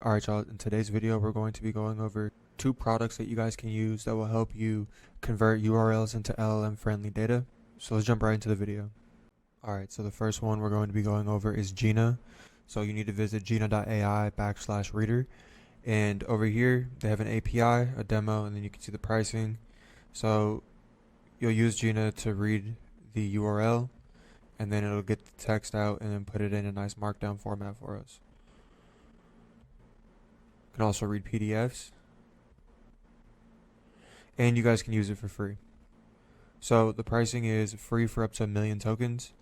Alright y'all, in today's video we're going to be going over two products that you guys can use that will help you convert URLs into LLM friendly data. So let's jump right into the video. Alright, so the first one we're going to be going over is Jina. So you need to visit Jina.ai/reader, and over here they have an API, a demo, and then you can see the pricing. So you'll use Jina to read the URL, and then it'll get the text out and then put it in a nice markdown format for us. You can also read PDFs, and you guys can use it for free. So the pricing is free for up to 1 million tokens,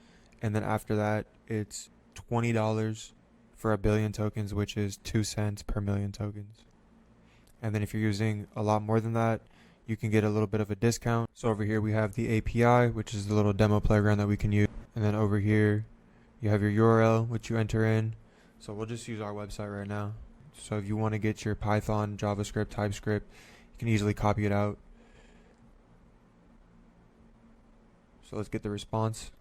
and then after that it's $20 for 1 billion tokens, which is 2 cents per million tokens. And then if you're using a lot more than that, you can get a little bit of a discount. So over here we have the API, which is the little demo playground that we can use, and then over here you have your URL, which you enter in. So we'll just use our website right now. So if you want to get your Python, JavaScript, TypeScript, you can easily copy it out. So let's get the response.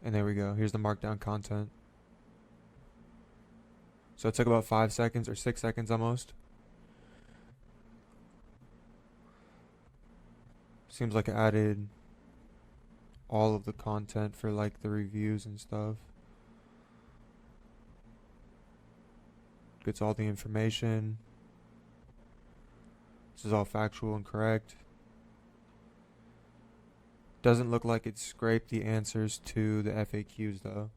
And there we go. Here's the markdown content. So it took about 5 seconds or 6 seconds almost. Seems like it added all of the content for like the reviews and stuff. Gets all the information. This is all factual and correct. Doesn't look like it scraped the answers to the FAQs though.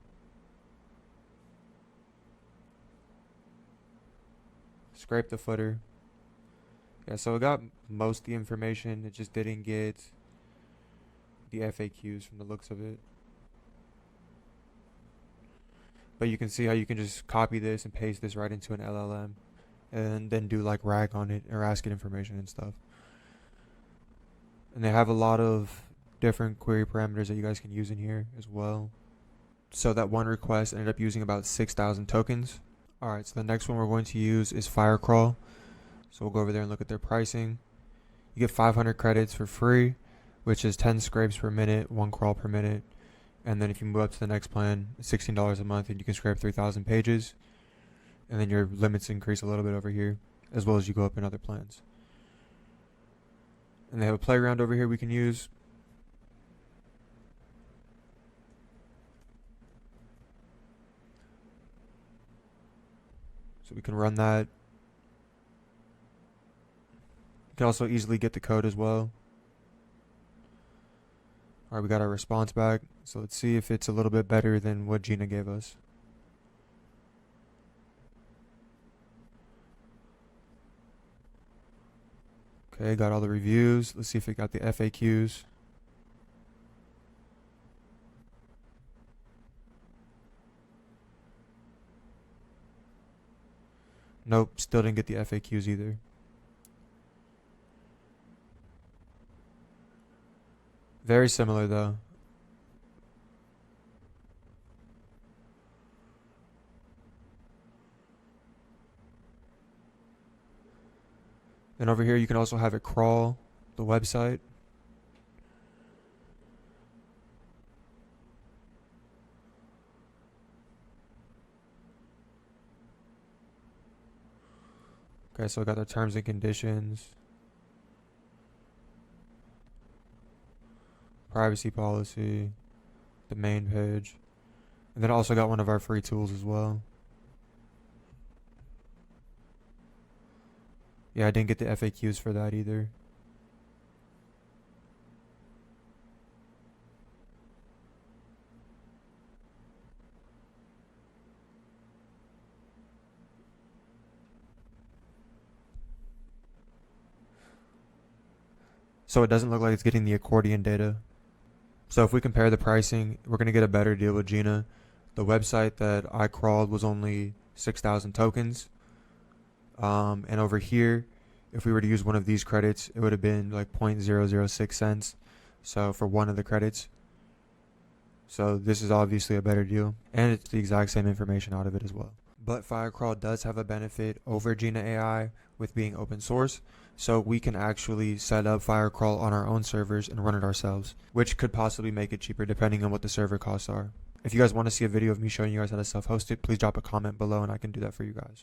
Scraped the footer. Yeah, so it got most of the information. It just didn't get the FAQs from the looks of it. But you can see how you can just copy this and paste this right into an LLM and then do like RAG on it or ask it information and stuff. And they have a lot of different query parameters that you guys can use in here as well. So that one request ended up using about 6,000 tokens. Alright, so the next one we're going to use is Firecrawl. So we'll go over there and look at their pricing. You get 500 credits for free, which is 10 scrapes per minute, 1 crawl per minute. And then if you move up to the next plan, $16 a month, and you can scrape 3,000 pages. And then your limits increase a little bit over here, as well as you go up in other plans. And they have a playground over here we can use. So we can run that. You can also easily get the code as well. Alright, we got our response back. So let's see if it's a little bit better than what Jina gave us. Okay, got all the reviews. Let's see if it got the FAQs. Nope, still didn't get the FAQs either. Very similar though. Then over here you can also have it crawl the website. Okay, so I got the terms and conditions, privacy policy, the main page, and then I also got one of our free tools as well. Yeah, I didn't get the FAQs for that either. So it doesn't look like it's getting the accordion data. So if we compare the pricing, we're going to get a better deal with Jina. The website that I crawled was only 6,000 tokens. And over here, if we were to use one of these credits, it would have been like 0.006 cents. So for one of the credits. So this is obviously a better deal. And it's the exact same information out of it as well. But Firecrawl does have a benefit over Jina AI with being open source, so we can actually set up Firecrawl on our own servers and run it ourselves, which could possibly make it cheaper depending on what the server costs are. If you guys want to see a video of me showing you guys how to self-host it, please drop a comment below and I can do that for you guys.